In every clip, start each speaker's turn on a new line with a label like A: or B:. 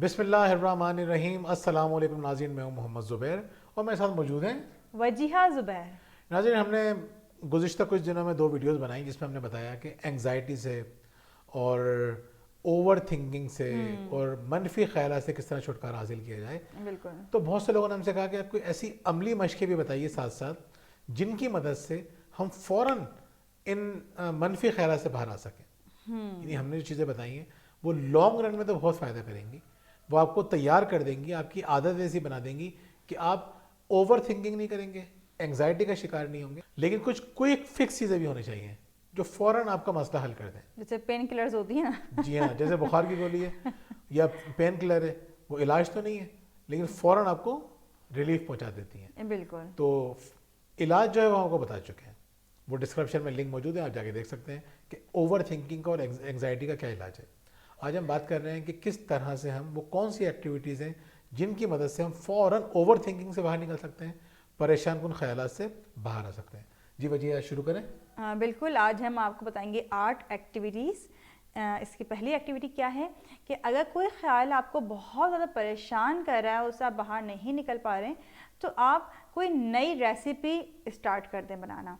A: بسم اللہ الرحمن الرحیم. السلام علیکم ناظرین, میں ہوں محمد زبیر اور میرے ساتھ موجود ہیں
B: وجیہہ زبیر.
A: ناظرین, ہم نے گزشتہ کچھ دنوں میں 2 ویڈیوز بنائی جس میں ہم نے بتایا کہ انگزائٹی سے اور اوور تھنکنگ سے اور منفی خیالات سے کس طرح چھٹکارا حاصل کیا جائے.
B: بالکل.
A: تو بہت سے لوگوں نے ہم سے کہا کہ آپ کوئی ایسی عملی مشقیں بھی بتائیے ساتھ ساتھ جن کی مدد سے ہم فوراً ان منفی خیالات سے باہر آ سکیں. یعنی ہم نے جو چیزیں بتائی ہیں وہ لانگ رن میں تو بہت فائدہ کریں گی, وہ آپ کو تیار کر دیں گی, آپ کی عادت ایسی بنا دیں گی کہ آپ اوور تھنکنگ نہیں کریں گے, انگزائٹی کا شکار نہیں ہوں گے. لیکن کچھ کوئک فکس چیزیں بھی ہونی چاہیے جو فوراً آپ کا مسئلہ حل کر دیں.
B: جیسے پین کلرز ہوتی ہیں نا.
A: جی ہاں, جیسے بخار کی گولی ہے یا پین کلر ہے, وہ علاج تو نہیں ہے لیکن فوراً آپ کو ریلیف پہنچا دیتی ہیں.
B: بالکل.
A: تو علاج جو ہے وہ آپ کو بتا چکے ہیں, وہ ڈسکرپشن میں لنک موجود ہے, آپ جا کے دیکھ سکتے ہیں کہ اوور تھنکنگ کا اور انگزائٹی کا کیا علاج ہے. آج ہم بات کر رہے ہیں کہ کس طرح سے ہم وہ کون سی ایکٹیویٹیز ہیں جن کی مدد سے ہم فوراً اوور تھنکنگ سے باہر نکل سکتے ہیں, پریشان کن خیالات سے باہر آ سکتے ہیں. جی وجیہہ, شروع کریں.
B: بالکل. آج ہم آپ کو بتائیں گے 8 ایکٹیویٹیز. اس کی پہلی ایکٹیویٹی کیا ہے کہ اگر کوئی خیال آپ کو بہت زیادہ پریشان کر رہا ہے, اس سے آپ باہر نہیں نکل پا رہے ہیں, تو آپ کوئی نئی ریسیپی اسٹارٹ کر دیں بنانا.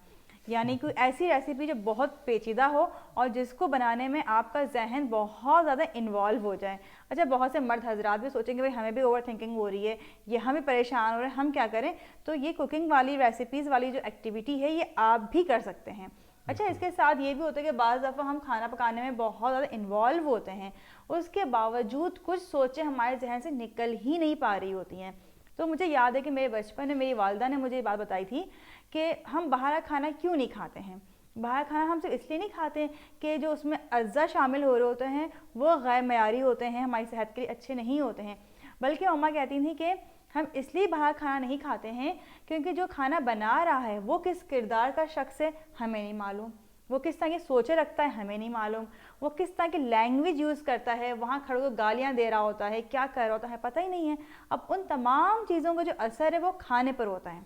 B: یعنی کوئی ایسی ریسیپی جو بہت پیچیدہ ہو اور جس کو بنانے میں آپ کا ذہن بہت زیادہ انوالو ہو جائے. اچھا, بہت سے مرد حضرات بھی سوچیں گے بھائی ہمیں بھی اوور تھنکنگ ہو رہی ہے, یہ ہمیں پریشان ہو رہے ہیں, ہم کیا کریں. تو یہ کوکنگ والی ریسیپیز والی جو ایکٹیویٹی ہے یہ آپ بھی کر سکتے ہیں. اچھا, اس کے ساتھ یہ بھی ہوتا ہے کہ بعض دفعہ ہم کھانا پکانے میں بہت زیادہ انوالو ہوتے ہیں, اس کے باوجود کچھ سوچیں ہمارے ذہن سے نکل ہی نہیں پا رہی ہوتی ہیں. تو مجھے یاد ہے کہ میرے بچپن میں میری والدہ نے مجھے یہ بات بتائی تھی کہ ہم باہر کا کھانا کیوں نہیں کھاتے ہیں. باہر کھانا ہم صرف اس لیے نہیں کھاتے کہ جو اس میں اجزا شامل ہو رہے ہوتے ہیں وہ غیر معیاری ہوتے ہیں, ہماری صحت کے لیے اچھے نہیں ہوتے ہیں, بلکہ اماں کہتی تھیں کہ ہم اس لیے باہر کھانا نہیں کھاتے ہیں کیونکہ جو کھانا بنا رہا ہے وہ کس کردار کا شخص ہے ہمیں نہیں معلوم, وہ کس طرح کی سوچے رکھتا ہے ہمیں نہیں معلوم, وہ کس طرح کی لینگویج یوز کرتا ہے, وہاں کھڑے ہوئے گالیاں دے رہا ہوتا ہے, کیا کر رہا ہوتا ہے, پتہ ہی نہیں ہے. اب ان تمام چیزوں کا جو اثر ہے وہ کھانے پر ہوتا ہے.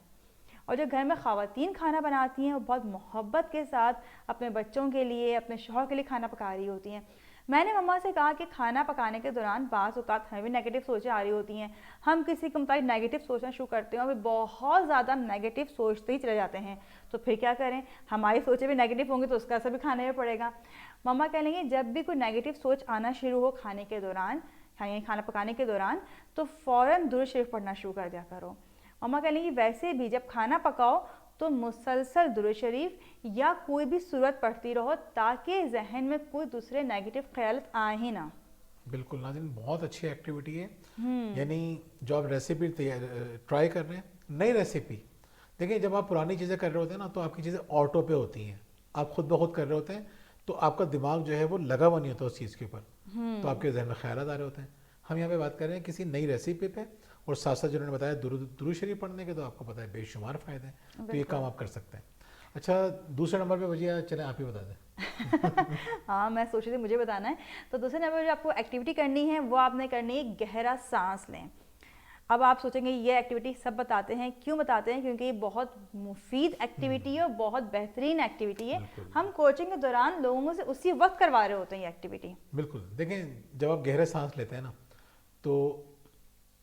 B: اور جو گھر میں خواتین کھانا بناتی ہیں وہ بہت محبت کے ساتھ اپنے بچوں کے لیے, اپنے شوہر کے لیے کھانا پکا رہی ہوتی ہیں. میں نے مما سے کہا کہ کھانا پکانے کے دوران بعض اوقات ہمیں بھی نیگیٹو سوچیں آ رہی ہوتی ہیں, ہم کسی کے متعلق نیگیٹو سوچنا شروع کرتے ہیں اور بہت زیادہ نیگیٹو سوچتے ہی چلے جاتے ہیں. تو پھر کیا کریں, ہماری سوچیں بھی نیگیٹو ہوں گی تو اس کا اثر بھی کھانے میں پڑے گا. مما کہہ لیں گے جب بھی کوئی نیگیٹو سوچ آنا شروع ہو کھانے کے دوران, یعنی کھانا پکانے کے دوران, تو فوراً درود شریف پڑھنا شروع کر دیا کرو. مما کہہ لیں گے ویسے بھی جب کھانا پکاؤ تو مسلسل درود شریف یا کوئی بھی سورت پڑھتی رہو تاکہ ذہن میں کوئی دوسرے نیگیٹو خیالات آئیں ہی نہ.
A: بالکل ناظرین, بہت اچھی ایکٹیویٹی ہے. یعنی جو آپ ریسیپی ٹرائی کر رہے ہیں, نئی ریسیپی, دیکھیں جب آپ پرانی چیزیں کر رہے ہوتے ہیں نا تو آپ کی چیزیں آٹو پہ ہوتی ہیں, آپ خود بخود کر رہے ہوتے ہیں, تو آپ کا دماغ جو ہے وہ لگا ہوا نہیں ہوتا اس چیز کے اوپر, تو آپ کے ذہن میں خیالات آ رہے ہوتے ہیں. ہم یہاں پہ بات کر رہے ہیں کسی نئی ریسیپی پہ, اور ساتھ ساتھ جنہوں نے بتایا درود شریف پڑھنے کے, تو آپ کو پتہ ہے بے شمار فائدے ہیں, تو یہ کام آپ کر سکتے ہیں. اچھا, دوسرے نمبر پہ وجیہہ چلیں آپ ہی بتا دیں.
B: ہاں, میں سوچ رہی تھی مجھے بتانا ہے. تو دوسرے نمبر پہ جو آپ کو ایکٹیویٹی کرنی ہے وہ آپ نے کرنی ہے گہرا سانس لیں. اب آپ سوچیں گے یہ ایکٹیویٹی سب بتاتے ہیں, کیوں بتاتے ہیں؟ کیونکہ یہ بہت مفید ایکٹیویٹی ہے اور بہت بہترین ایکٹیویٹی ہے. ہم کوچنگ کے دوران لوگوں سے اسی وقت کروا رہے ہوتے ہیں یہ ایکٹیویٹی.
A: بالکل. دیکھیں جب آپ گہرے سانس لیتے ہیں نا تو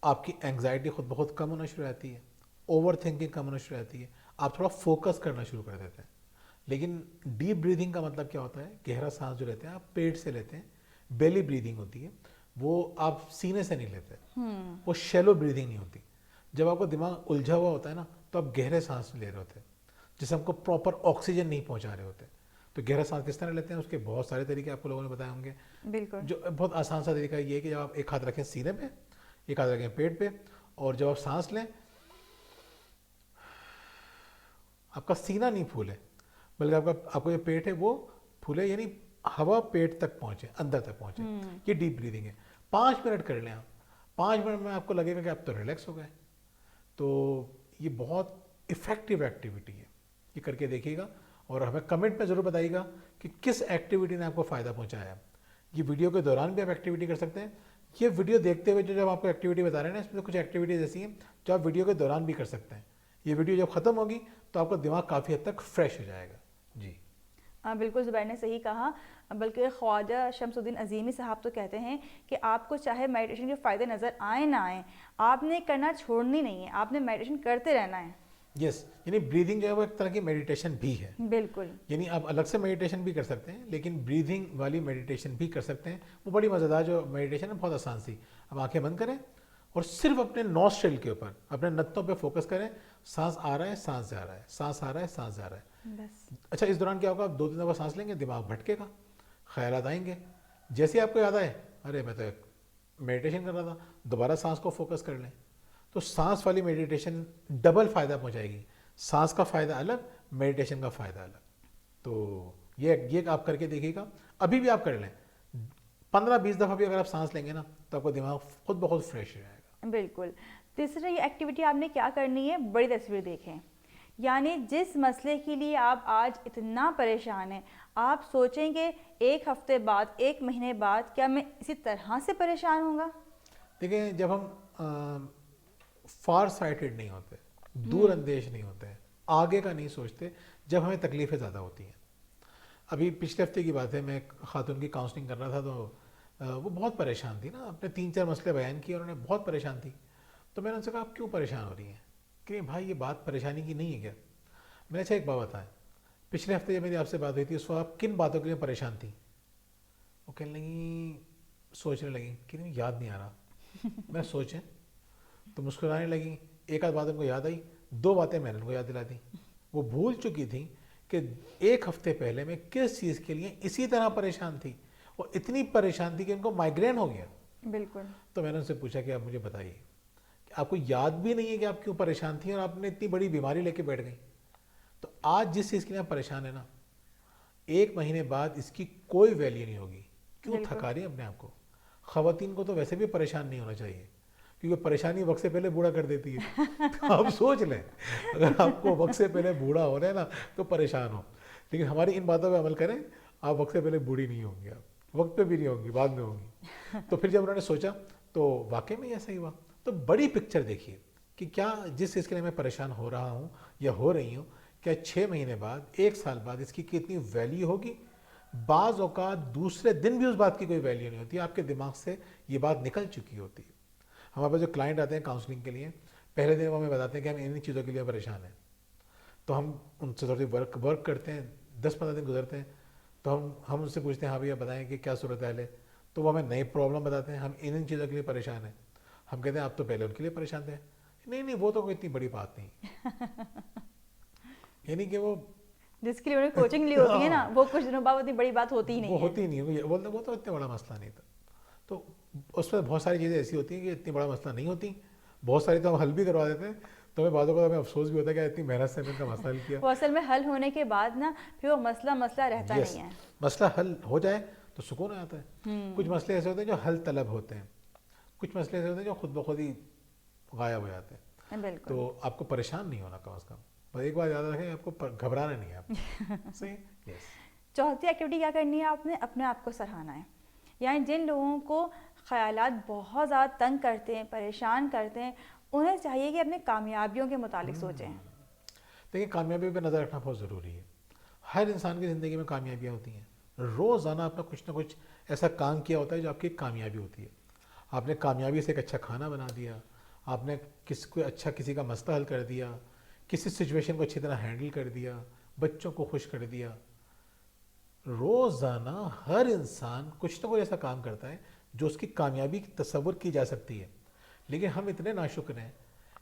A: آپ کی انگزائٹی خود بخود کم ہونا شروع ہوتی ہے, اوور تھنکنگ کم ہونا شروع ہوتی ہے, آپ تھوڑا فوکس کرنا شروع کر دیتے ہیں. لیکن ڈیپ بریدنگ کا مطلب کیا ہوتا ہے؟ گہرا سانس جو لیتے ہیں آپ پیٹ سے لیتے ہیں, بیلی بریدنگ ہوتی ہے, وہ آپ سینے سے نہیں لیتے, وہ شیلو بریدنگ نہیں ہوتی. جب آپ کا دماغ الجھا ہوا ہوتا ہے نا تو آپ گہرے سانس لے رہے ہوتے ہیں, جسم کو پراپر آکسیجن نہیں پہنچا رہے ہوتے. تو گہرا سانس کس طرح لیتے ہیں, اس کے بہت سارے طریقے آپ کو لوگوں نے بتائے ہوں گے.
B: بالکل.
A: جو بہت آسان سا طریقہ یہ ہے کہ جب آپ ایک ہاتھ رکھیں سینے پہ, ایک ہاتھ رکھیں پیٹ پہ, اور جب آپ سانس لیں آپ کا سینہ نہیں پھولے بلکہ آپ کا جو پیٹ ہے وہ پھولے, یعنی ہوا پیٹ تک پہنچے, اندر تک پہنچے. یہ ڈیپ بریدنگ ہے. 5 منٹ کر لیں آپ, 5 منٹ میں آپ کو لگے گا کہ آپ تو ریلیکس ہو گئے. تو یہ بہت افیکٹو ایکٹیویٹی ہے, یہ کر کے دیکھیے گا اور ہمیں کمنٹ میں ضرور بتائیے گا کہ کس ایکٹیویٹی نے آپ کو فائدہ پہنچایا. یہ ویڈیو کے دوران بھی آپ ایکٹیویٹی کر سکتے ہیں. یہ ویڈیو دیکھتے ہوئے جو جب آپ کو ایکٹیویٹی بتا رہے ہیں نا, اس میں کچھ ایکٹیویٹیز ایسی ہیں جو آپ ویڈیو کے دوران بھی کر سکتے ہیں. یہ ویڈیو جب ختم ہوگی تو آپ کا دماغ کافی حد تک فریش ہو جائے گا. جی
B: بالکل زبیر نے صحیح کہا، بلکہ خواجہ شمس الدین عظیمی صاحب تو کہتے ہیں کہ آپ کو چاہے میڈیٹیشن کے فائدے نظر آئیں نہ آئیں، آپ نے کرنا چھوڑنی نہیں ہے، آپ نے میڈیٹیشن کرتے رہنا ہے.
A: یس، یعنی بریدنگ جو ہے وہ ایک طرح کی میڈیٹیشن بھی ہے.
B: بالکل.
A: یعنی آپ الگ سے میڈیٹیشن بھی کر سکتے ہیں، لیکن بریدنگ والی میڈیٹیشن بھی کر سکتے ہیں. وہ بڑی مزیدار جو میڈیٹیشن ہے، بہت آسان سی. اب آنکھیں بند کریں اور صرف اپنے نوسٹرل کے اوپر، اپنے نتوں پہ فوکس کریں. سانس آ رہا ہے، سانس جا رہا ہے، سانس آ رہا ہے، سانس جا رہا ہے.
B: بس.
A: اچھا، اس دوران کیا ہوگا، آپ 2-3 دفعہ سانس لیں گے، دماغ بھٹکے گا، خیالات آئیں گے. جیسے ہی آپ کو یاد آئے، ارے میں تو ایک میڈیٹیشن کر رہا تھا، دوبارہ سانس کو فوکس کر لیں. تو سانس والی میڈیٹیشن ڈبل فائدہ پہنچائے گی. سانس کا فائدہ الگ، میڈیٹیشن کا فائدہ الگ. تو یہ آپ کر کے دیکھیے گا. ابھی بھی آپ کر لیں، 15-20 دفعہ بھی اگر آپ سانس لیں گے نا، تو آپ کا دماغ خود بخود فریش رہے گا.
B: بالکل. تیسری ایکٹیویٹی آپ نے کیا کرنی ہے، بڑی تصویر دیکھیں. یعنی جس مسئلے کے لیے آپ آج اتنا پریشان ہیں، آپ سوچیں گے 1 ہفتے بعد، 1 مہینے بعد کیا میں اسی طرح سے پریشان ہوں گا.
A: دیکھیں، جب ہم فار سائٹڈ نہیں ہوتے، دور اندیش نہیں ہوتے ہیں، آگے کا نہیں سوچتے، جب ہمیں تکلیفیں زیادہ ہوتی ہیں. ابھی پچھلے ہفتے کی بات ہے، میں ایک خاتون کی کاؤنسلنگ کر رہا تھا، تو وہ بہت پریشان تھی نا. اپنے 3-4 مسئلے بیان کیے، انہوں نے بہت پریشان تھی. تو میں نے ان سے کہا، آپ کیوں پریشان ہو رہی ہیں؟ کہ بھائی یہ بات پریشانی کی نہیں ہے کیا؟ میں نے اچھا ایک بات بتائیں، پچھلے ہفتے جب میری آپ سے بات ہوئی تھی، اس وقت آپ کن باتوں کے لیے پریشان تھیں؟ وہ کہنے لگیں، سوچنے لگیں کہ نہیں یاد نہیں آ رہا. میں سوچیں تو مسکرانے لگیں. ایک آدھ بات ان کو یاد آئی، 2 باتیں میں نے ان کو یاد دلا دیں. وہ بھول چکی تھیں کہ 1 ہفتے پہلے میں کس چیز کے لیے اسی طرح پریشان تھی. وہ اتنی پریشان تھی کہ ان کو مائگرین ہو گیا.
B: بالکل.
A: تو میں نے ان سے پوچھا کہ آپ مجھے بتائیے کہ آپ کو یاد بھی نہیں ہے کہ آپ کیوں پریشان تھیں، اور آپ نے اتنی بڑی بیماری لے کے بیٹھ گئی. تو آج جس چیز کے لیے آپ پریشان ہیں نا، 1 مہینے بعد اس کی کوئی ویلیو نہیں ہوگی. کیوں تھکا رہی ہیں اپنے آپ کو؟ خواتین کو تو ویسے بھی پریشان نہیں ہونا چاہیے، کیونکہ پریشانی وقت سے پہلے بوڑھا کر دیتی ہے. آپ سوچ لیں، اگر آپ کو وقت سے پہلے بوڑھا ہو رہا ہے نا، تو پریشان ہو. لیکن ہماری ان باتوں پہ عمل کریں، آپ وقت سے پہلے بوڑھی نہیں ہوں گی، آپ وقت پہ بھی نہیں ہوں گی، بعد میں ہوں گی. تو پھر جب انہوں نے سوچا تو واقعی میں ایسا ہی ہوا. تو بڑی پکچر دیکھیے کہ کیا جس چیز کے لیے میں پریشان ہو رہا ہوں یا ہو رہی ہوں، کیا 6 مہینے بعد، 1 سال بعد اس کی کتنی ویلیو ہوگی. بعض اوقات دوسرے دن بھی اس بات کی کوئی ویلیو نہیں ہوتی، آپ کے دماغ سے یہ بات نکل چکی ہوتی ہے. ہمارے پاس جو کلائنٹ آتے ہیں کاؤنسلنگ کے لیے، پہلے دن وہ ہمیں بتاتے ہیں کہ ہم انہیں چیزوں کے لیے پریشان ہیں. تو ہم ان سے تھوڑی ورک کرتے ہیں. 10-15 دن گزرتے ہیں تو ہم ان سے پوچھتے ہیں، ہاں بھیا بتائیں کہ کیا صورت حال ہے. تو وہ ہمیں نئی پرابلم بتاتے ہیں، ہم ان چیزوں کے لیے پریشان ہیں. ہم کہتے ہیں آپ تو پہلے ان کے لیے پریشان تھے. نہیں وہ تو کوئی اتنی بڑی بات نہیں. یعنی کہ وہ
B: جس کے لیے انہیں کوچنگ لی ہوتی ہے نا، وہ کچھ دنوں بعد اتنی بڑی بات ہوتی ہی نہیں ہے.
A: وہ ہوتی نہیں ہے، وہ تو اتنا بڑا مسئلہ نہیں تھا. تو اس میں بہت ساری چیزیں ایسی ہوتی ہیں کہ اتنی بڑا مسئلہ نہیں ہوتی. بہت ساری تو ہم حل بھی کروا دیتے ہیں. تو ہمیں بعضوں کا ہمیں افسوس بھی ہوتا ہے کہ اتنی محنت سے ہم ان کا مسئلہ حل کیا.
B: وہ اصل میں حل ہونے کے بعد نا پھر وہ مسئلہ رہتا نہیں ہے.
A: مسئلہ حل ہو جائے تو سکون آتا ہے. کچھ مسئلے ایسے ہوتے ہیں جو حل طلب ہوتے ہیں، کچھ مسئلے ایسے ہوتے ہیں جو خود بخود ہی غائب ہو جاتے ہیں.
B: بالکل.
A: تو آپ کو پریشان نہیں ہونا کم از کم. بس ایک بات یاد رکھیں، آپ کو گھبرانا نہیں ہے. آپ صحیح. یس.
B: چوتھی ایکٹیویٹی کیا کرنی ہے آپ نے؟ اپنے آپ کو سراہنا ہے. یعنی جن لوگوں کو خیالات بہت زیادہ تنگ کرتے ہیں، پریشان کرتے ہیں، انہیں چاہیے کہ اپنے کامیابیوں کے متعلق سوچیں.
A: دیکھیں، کامیابی پہ نظر رکھنا بہت ضروری ہے. ہر انسان کی زندگی میں کامیابیاں ہوتی ہیں. روزانہ آپ نے کچھ نہ کچھ ایسا کام کیا ہوتا ہے جو آپ کی کامیابی ہوتی ہے. آپ نے کامیابی سے ایک اچھا کھانا بنا دیا، آپ نے کسی کا مسئلہ حل کر دیا، کسی سچویشن کو اچھی طرح ہینڈل کر دیا، بچوں کو خوش کر دیا. روزانہ ہر انسان کچھ نہ کچھ ایسا کام کرتا ہے جو اس کی کامیابی کی تصور کی جا سکتی ہے. لیکن ہم اتنے ناشکر ہیں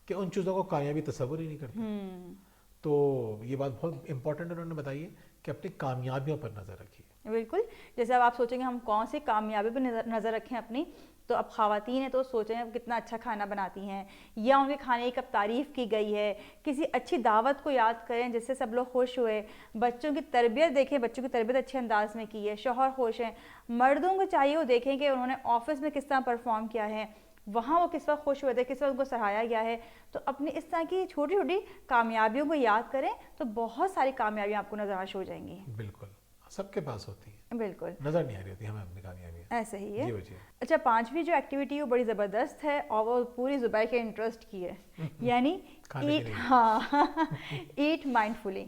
A: کہ ان چیزوں کو کامیابی تصور ہی نہیں کرتے. تو یہ بات بہت امپورٹنٹ انہوں نے بتائی ہے کہ اپنی کامیابیوں پر نظر رکھیے.
B: بالکل. جیسے اب آپ سوچیں گے ہم کون سی کامیابی پہ نظر رکھیں اپنی، تو اب خواتین ہیں تو سوچیں کتنا اچھا کھانا بناتی ہیں، یا ان کے کھانے کی کب تعریف کی گئی ہے. کسی اچھی دعوت کو یاد کریں جس سے سب لوگ خوش ہوئے. بچوں کی تربیت دیکھیں، بچوں کی تربیت اچھے انداز میں کی ہے، شوہر خوش ہیں. مردوں کو چاہیے وہ دیکھیں کہ انہوں نے آفس میں کس طرح پرفارم کیا ہے، وہاں وہ کس وقت خوش ہوئے تھے، کس وقت ان کو سراہایا گیا ہے. تو اپنی اس طرح کی چھوٹی چھوٹی کامیابیوں کو یاد کریں تو بہت ساری کامیابیاں آپ کو نظر آش ہو جائیں گی.
A: بالکل، سب کے پاس ہوتی ہیں،
B: بالکل
A: نظر نہیں آ رہی ہوتی ہمیں اپنی کامیابی.
B: ایسے ہی ہے.
A: جی.
B: اچھا، 5ویں جو ایکٹیویٹی ہے وہ بڑی زبردست ہے اور وہ پوری زبیر کے انٹرسٹ کی ہے. یعنی ایٹ مائنڈفلی.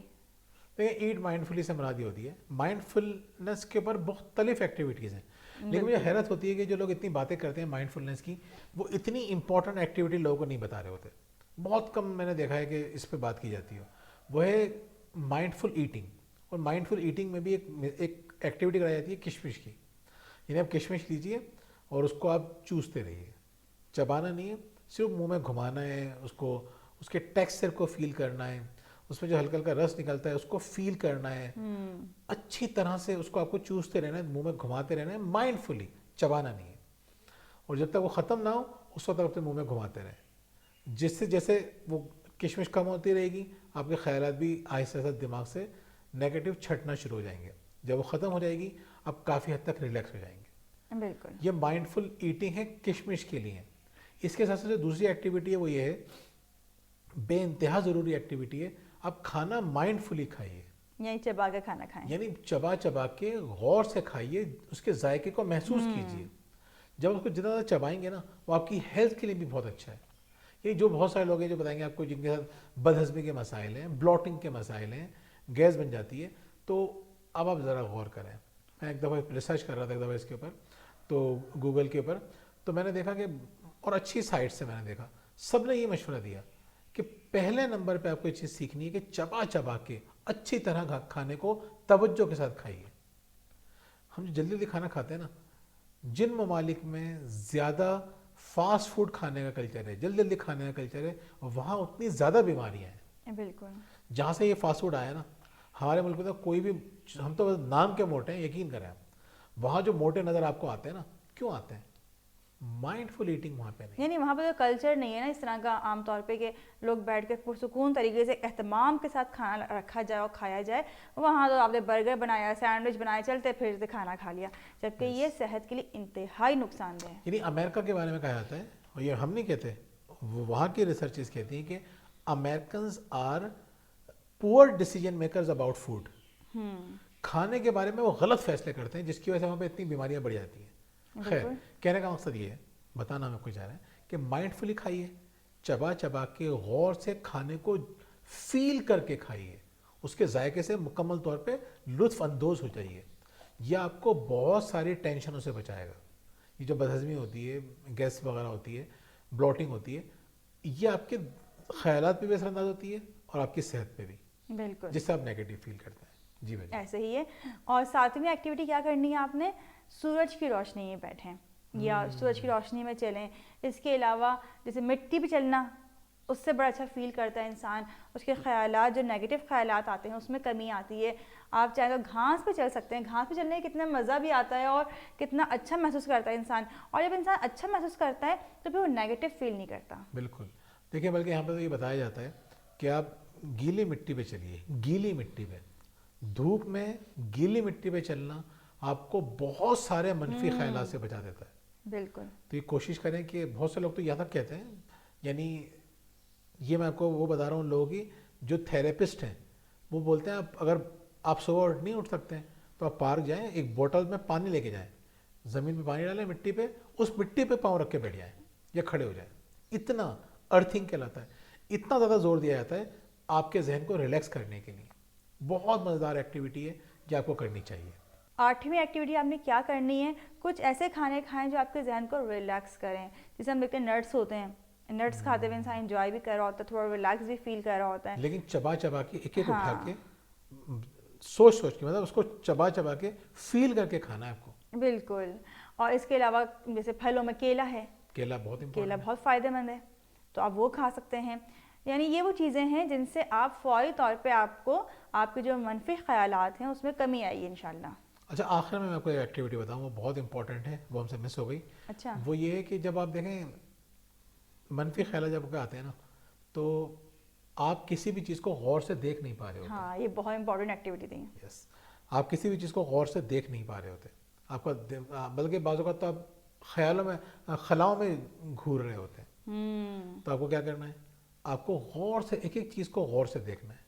A: دیکھیں ایٹ مائنڈفلی سے مراد یہ ہوتی ہے مائنڈفلنس کے اوپر مختلف ایکٹیویٹیز ہیں، لیکن مجھے حیرت ہوتی ہے کہ جو لوگ اتنی باتیں کرتے ہیں مائنڈفلنس کی، وہ اتنی امپورٹنٹ ایکٹیویٹی لوگوں کو نہیں بتا رہے ہوتے. بہت کم میں نے دیکھا ہے کہ اس پہ بات کی جاتی ہو. وہ ہے مائنڈفل ایٹنگ. اور مائنڈفل ایٹنگ میں بھی ایک ایکٹیویٹی کرائی جاتی ہے کشمش کی. یعنی آپ کشمش لیجئے اور اس کو آپ چوستے رہیے، چبانا نہیں ہے، صرف منہ میں گھمانا ہے، اس کو اس کے ٹیکسچر کو فیل کرنا ہے، اس میں جو ہلکا ہلکا رس نکلتا ہے اس کو فیل کرنا ہے، اچھی طرح سے اس کو آپ کو چوستے رہنا ہے، منہ میں گھماتے رہنا ہے مائنڈفلی، چبانا نہیں ہے. اور جب تک وہ ختم نہ ہو اس وقت اپنے منہ میں گھماتے رہیں. جس سے جیسے وہ کشمش کم ہوتی رہے گی آپ کے خیالات بھی آہستہ آہستہ دماغ سے نیگیٹو چھٹنا شروع ہو جائیں گے. جب وہ ختم ہو جائے گی آپ کافی حد تک ریلیکس ہو جائیں گے.
B: بالکل.
A: یہ مائنڈفل ایٹنگ ہے کشمش کے لیے. اس کے ساتھ ساتھ دوسری ایکٹیویٹی ہے وہ یہ ہے، بے انتہا ضروری ایکٹیویٹی ہے، آپ کھانا مائنڈفلی کھائیے.
B: یعنی چبا کے کھانا کھائیں.
A: یعنی چبا چبا کے غور سے کھائیے، اس کے ذائقے کو محسوس کیجیے. جب اس کو جتنا زیادہ چبائیں گے نا وہ آپ کی ہیلتھ کے لیے بھی بہت اچھا ہے. یہ جو بہت سارے لوگ ہیں جو بتائیں گے آپ کو جن کے ساتھ بدہضمی کے مسائل ہیں، بلوٹنگ کے مسائل ہیں، گیس بن جاتی ہے، تو اب آپ ذرا غور کریں. میں ایک دفعہ ریسرچ کر رہا تھا ایک دفعہ اس کے اوپر، تو گوگل کے اوپر، تو میں نے دیکھا کہ اور اچھی سائٹ سے میں نے دیکھا سب نے یہ مشورہ دیا کہ پہلے نمبر پہ آپ کو یہ چیز سیکھنی ہے کہ چبا چبا کے اچھی طرح کھانے کو توجہ کے ساتھ کھائیے. ہم جو جلدی جلدی کھانا کھاتے ہیں نا، جن ممالک میں زیادہ فاسٹ فوڈ کھانے کا کلچر ہے، جلدی جلدی کھانے کا کلچر ہے، وہاں اتنی زیادہ بیماریاں ہیں.
B: بالکل.
A: جہاں سے یہ فاسٹ فوڈ آیا نا، ہمارے ملک میں تو کوئی بھی، ہم تو نام کے موٹے ہیں، یقین کریں آپ، وہاں جو موٹے نظر آپ کو آتے ہیں نا، کیوں آتے ہیں؟ مائنڈفل ایٹنگ وہاں پہ نہیں.
B: یعنی وہاں پہ تو کلچر نہیں ہے نا اس طرح کا عام طور پہ کہ لوگ بیٹھ کے پرسکون طریقے سے اہتمام کے ساتھ کھانا رکھا جائے اور کھایا جائے. وہاں تو آپ نے برگر بنایا، سینڈوچ بنائے، چلتے پھرتے کھانا کھا لیا، جبکہ یہ صحت کے لیے انتہائی نقصان دہ ہے.
A: یعنی امریکہ کے بارے میں کہا جاتا ہے، اور یہ ہم نہیں کہتے، وہاں کی ریسرچز کہتی ہیں کہ امیرکنز آر پور ڈیسیجن میکرز اباؤٹ فوڈ. کھانے کے بارے میں وہ غلط فیصلے کرتے ہیں جس کی وجہ سے وہاں پہ اتنی بیماریاں بڑھ جاتی ہیں. خیر، کہنے کا مقصد یہ ہے، بتانا ہمیں کوئی چاہ رہا ہے کہ مائنڈفلی کھائیے، چبا چبا کے غور سے کھانے کو فیل کر کے کھائیے، اس کے ذائقے سے مکمل طور پہ لطف اندوز ہو جائیے. یہ آپ کو بہت ساری ٹینشنوں سے بچائے گا. یہ جو بدہضمی ہوتی ہے، گیس وغیرہ ہوتی ہے، بلوٹنگ ہوتی ہے، یہ آپ کے خیالات پہ بھی اثر انداز ہوتی ہے اور آپ کی صحت پہ بھی،
B: بالکل،
A: جس سے آپ نیگیٹو فیل کرتے ہیں. جی بھائی.
B: ایسے ہی ہے. اور ساتویں ایکٹیویٹی کیا کرنی ہے آپ نے؟ سورج کی روشنی میں بیٹھیں یا سورج کی روشنی میں چلیں. اس کے علاوہ جیسے مٹی پہ چلنا، اس سے بڑا اچھا فیل کرتا ہے انسان. اس کے خیالات، جو نیگیٹو خیالات آتے ہیں اس میں کمی آتی ہے. آپ چاہے تو گھاس پہ چل سکتے ہیں. گھاس پہ چلنے میں کتنا مزہ بھی آتا ہے اور کتنا اچھا محسوس کرتا ہے انسان. اور جب انسان اچھا محسوس کرتا ہے تو پھر وہ نیگیٹو فیل نہیں کرتا.
A: بالکل. دیکھیں، بلکہ یہاں پہ تو یہ بتایا جاتا ہے کہ آپ گیلی مٹی پہ چلیے. گیلی مٹی پہ، دھوپ میں گیلی مٹی پہ چلنا آپ کو بہت سارے منفی خیالات سے بچا دیتا ہے.
B: بالکل.
A: تو یہ کوشش کریں کہ بہت سے لوگ تو یہاں تک کہتے ہیں، یعنی یہ میں آپ کو وہ بتا رہا ہوں لوگوں کی جو تھیراپسٹ ہیں، وہ بولتے ہیں اگر آپ صبح نہیں اٹھ سکتے ہیں تو آپ پارک جائیں، ایک بوٹل میں پانی لے کے جائیں، زمین پہ پانی ڈالیں مٹی پہ، اس مٹی پہ پاؤں رکھ کے بیٹھ جائیں یا کھڑے ہو جائیں. اتنا ارتھنگ کہلاتا ہے، اتنا زیادہ زور دیا جاتا ہے آپ کے ذہن کو ریلیکس کرنے کے لیے. بہت مزیدار ایکٹیویٹی ہے جو آپ کو کرنی چاہیے.
B: 8ویں ایکٹیویٹی آپ نے کیا کرنی ہے؟ کچھ ایسے کھانے کھائیں جو آپ کے ذہن کو ریلیکس کریں. جیسے ہم دیکھتے ہیں نٹس ہوتے ہیں، نٹس کھاتے ہوئے انسان انجوائے بھی کر رہا ہوتا ہے، تھوڑا ریلیکس بھی فیل کر رہا ہوتا ہے.
A: لیکن چبا چبا کے ایک ایک اٹھا کے سوچ سوچ کے، مطلب اس کو چبا چبا کے فیل کر کے کھانا ہے آپ کو.
B: بالکل. اور اس کے علاوہ جیسے پھلوں میں کیلا ہے،
A: کیلا بہت
B: کیلا
A: امپورٹنٹ.
B: بہت فائدہ مند ہے، تو آپ وہ کھا سکتے ہیں. یعنی یہ وہ چیزیں ہیں جن سے آپ فوری طور پہ آپ کو آپ کے جو منفی خیالات ہیں اس میں کمی آئی ہے انشاءاللہ.
A: اچھا، آخر میں آپ کو ایک ایکٹیویٹی بتاؤں، وہ بہت امپورٹنٹ ہے، وہ ہم سے مس ہو گئی.
B: اچھا.
A: وہ یہ ہے کہ جب آپ دیکھیں منفی خیالات جب آتے ہیں نا، تو آپ کسی بھی چیز کو غور سے دیکھ نہیں پا رہے ہوتے.
B: ہاں، یہ بہت امپورٹنٹ ایکٹیویٹی تھی.
A: یس، آپ کسی بھی چیز کو غور سے دیکھ نہیں پا رہے ہوتے. آپ کا بلکہ بعض اوقات تو آپ خیالوں میں، خلاؤں میں گھور رہے ہوتے ہیں. تو آپ کو کیا کرنا ہے؟ آپ کو غور سے ایک ایک چیز کو غور سے دیکھنا ہے.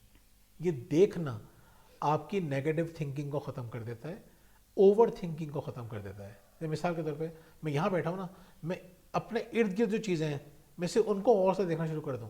A: یہ دیکھنا آپ کی نیگیٹو تھنکنگ کو ختم کر دیتا ہے، اوور تھنکنگ کو ختم کر دیتا ہے. مثال کے طور پہ میں یہاں بیٹھا ہوں نا، میں اپنے ارد گرد جو چیزیں ہیں میں سے ان کو غور سے دیکھنا شروع کر دوں